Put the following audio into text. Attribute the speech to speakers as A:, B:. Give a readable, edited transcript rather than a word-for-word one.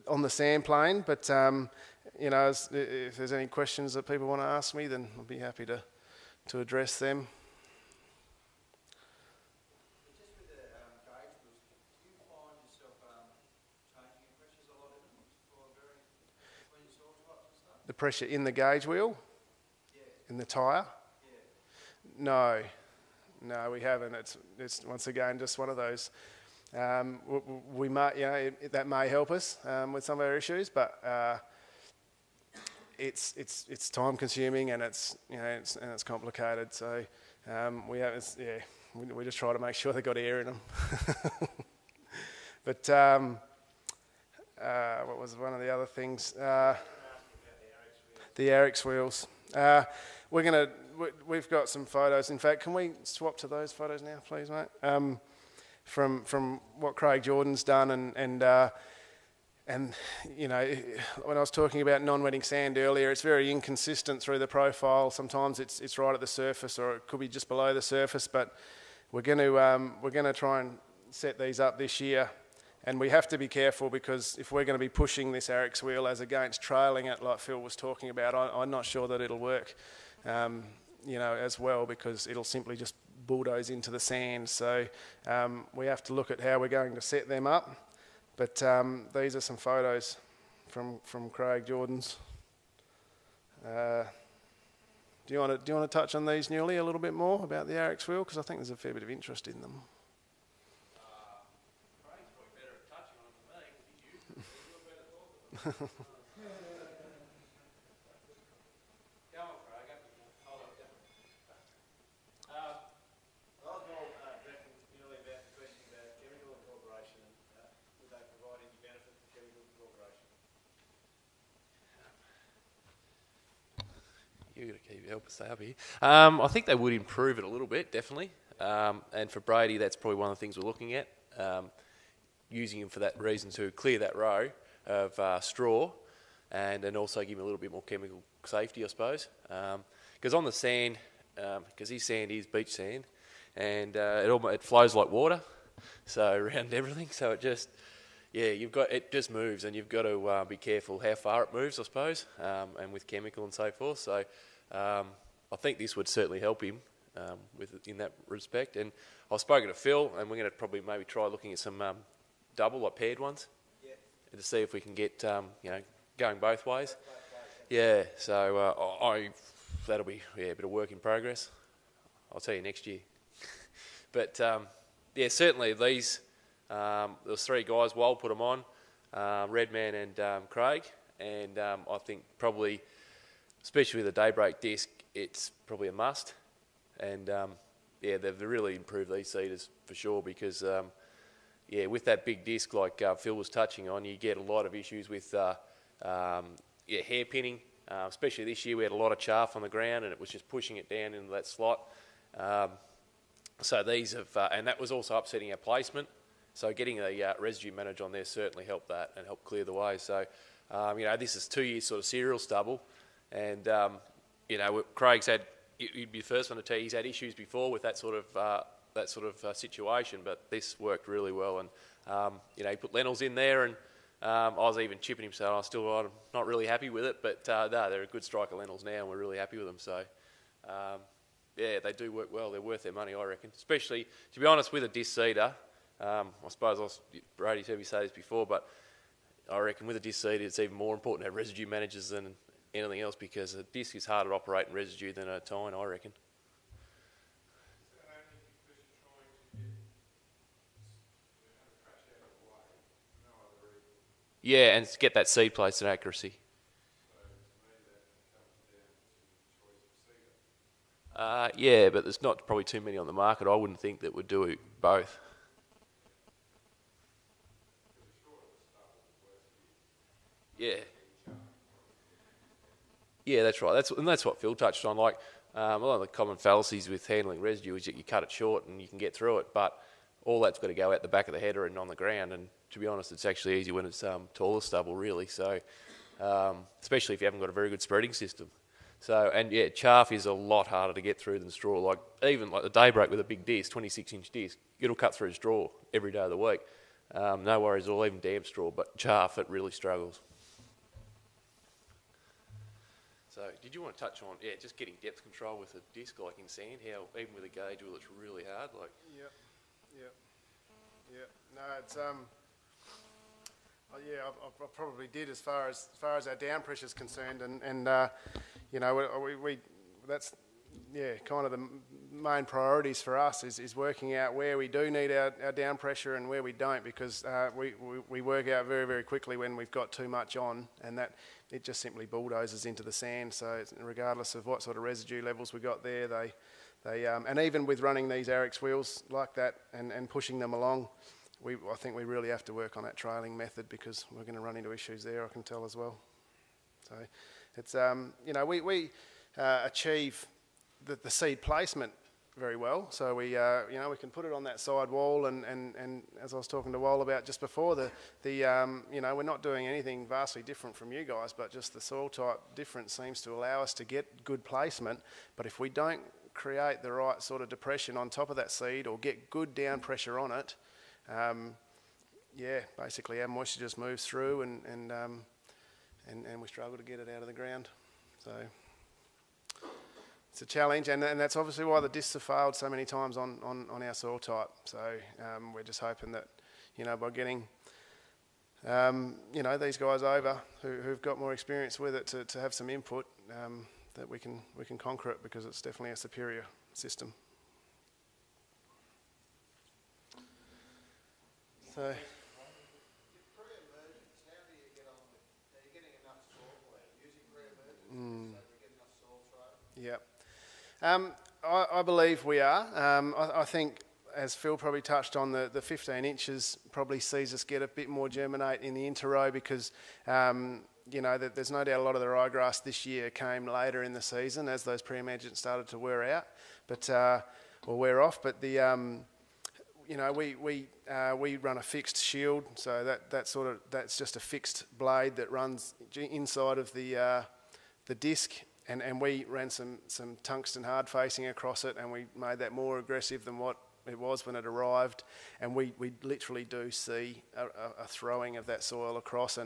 A: on the sand plane, but you know, if there's any questions that people want to ask me, then I'll be happy to address them.
B: Just with the gauge wheels, do you find yourself changing your pressures a lot in them for between your saw types and stuff?
A: The pressure in the gauge wheel?
B: Yeah.
A: In the tyre?
B: Yeah.
A: No, we haven't. It's once again just one of those. We might, you know, that may help us with some of our issues, but it's time consuming and it's complicated. So we just try to make sure they got air in them. But what was one of the other things? The Arix wheels. We've got some photos. In fact, can we swap to those photos now, please, mate? From what Craig Jordan's done, and you know, when I was talking about non-wetting sand earlier, it's very inconsistent through the profile. Sometimes it's right at the surface, or it could be just below the surface. But we're going to try and set these up this year. And we have to be careful, because if we're going to be pushing this Arix wheel as against trailing it, like Phil was talking about, I'm not sure that it'll work, you know, as well, because it'll simply just bulldoze into the sand. So we have to look at how we're going to set them up. But these are some photos from Craig Jordan's. Do you want to touch on these, Newley, a little bit more about the Arix wheel, because I think there's a fair bit of interest in them.
C: Craig's probably better at touching on them than me, because he's used to it. He's better talking about it. Go on, Craig. Hold on. I was more directing Newley about the question about chemical incorporation. Would they provide any benefit for chemical incorporation? You've got to keep help us out here. I think they would improve it a little bit, definitely. And for Brady, that's probably one of the things we're looking at. Using him for that reason, to clear that row of straw, and also give him a little bit more chemical safety, I suppose. Because on the sand, because his sand is beach sand, and it flows like water, so around everything. So it just, it just moves, and you've got to be careful how far it moves, I suppose, and with chemical and so forth. So I think this would certainly help him in that respect. And I've spoken to Phil, and we're going to probably maybe try looking at some double or paired ones, to see if we can get going both ways. Yeah, so that'll be a bit of work in progress. I'll tell you next year. But certainly these. There was three guys. Wold put them on, Redman and Craig, and I think probably, especially with the Daybreak disc, it's probably a must. And they've really improved these seeders for sure, because with that big disc like Phil was touching on, you get a lot of issues with hair pinning. Especially this year, we had a lot of chaff on the ground, and it was just pushing it down into that slot. So these have, and that was also upsetting our placement. So getting a residue manager on there certainly helped that and helped clear the way. So, this is 2 years sort of serial stubble, and Craig's had. You'd be the first one to tell you he's had issues before with that sort of situation, but this worked really well. And he put lentils in there, and I was even chipping him, so I'm not really happy with it. But no, they're a good strike of lentils now, and we're really happy with them. So they do work well. They're worth their money, I reckon. Especially, to be honest, with a disc seeder. I suppose Brady's heard me say this before, but I reckon with a disc seeder, it's even more important to have residue managers than anything else, because a disc is harder to operate in residue than a tine, I reckon. Yeah, and get that seed placement accuracy. But there's not probably too many on the market. I wouldn't think that would do it both. Yeah, that's right. That's what Phil touched on. Like a lot of the common fallacies with handling residue is that you cut it short and you can get through it, but all that's got to go out the back of the header and on the ground. And to be honest, it's actually easy when it's taller stubble, really. So especially if you haven't got a very good spreading system. So chaff is a lot harder to get through than straw. Like even like the Daybreak with a big disc, 26-inch disc, it'll cut through straw every day of the week. no worries at all, even damp straw, but chaff, it really struggles. So did you want to touch on, just getting depth control with a disc like in sand, how even with a gauge wheel it's really hard? Like.
A: Yep. No, it's I probably did as far as our down pressure is concerned, and you know, we that's kind of the main priorities for us is working out where we do need our down pressure and where we don't, because we work out very, very quickly when we've got too much on, and that it just simply bulldozes into the sand. So regardless of what sort of residue levels we got there, they and even with running these Arix wheels like that and pushing them along, I think we really have to work on that trailing method, because we're going to run into issues there, I can tell as well. So it's you know, we achieve the seed placement very well. So we you know, we can put it on that side wall, and as I was talking to Wal about just before, the you know, we're not doing anything vastly different from you guys, but just the soil type difference seems to allow us to get good placement. But if we don't create the right sort of depression on top of that seed or get good down pressure on it, basically our moisture just moves through, and we struggle to get it out of the ground. So it's a challenge, and that's obviously why the discs have failed so many times on our soil type. So we're just hoping that, you know, by getting you know, these guys over who've got more experience with it to have some input, that we can conquer it, because it's definitely a superior system. So.
B: Pre-emergence, how do you get on with? Are you getting enough soil for it? Using pre-emergence, so we get enough soil throw?
A: Yeah. I believe we are. I think, as Phil probably touched on, the 15 inches probably sees us get a bit more germinate in the inter-row, because you know, there's no doubt a lot of the ryegrass this year came later in the season as those pre-emergents started to wear out, or wear off. But the you know, we run a fixed shield, so that's just a fixed blade that runs inside of the disc, and we ran some tungsten hard facing across it, and we made that more aggressive than what it was when it arrived, and we literally do see a throwing of that soil across, and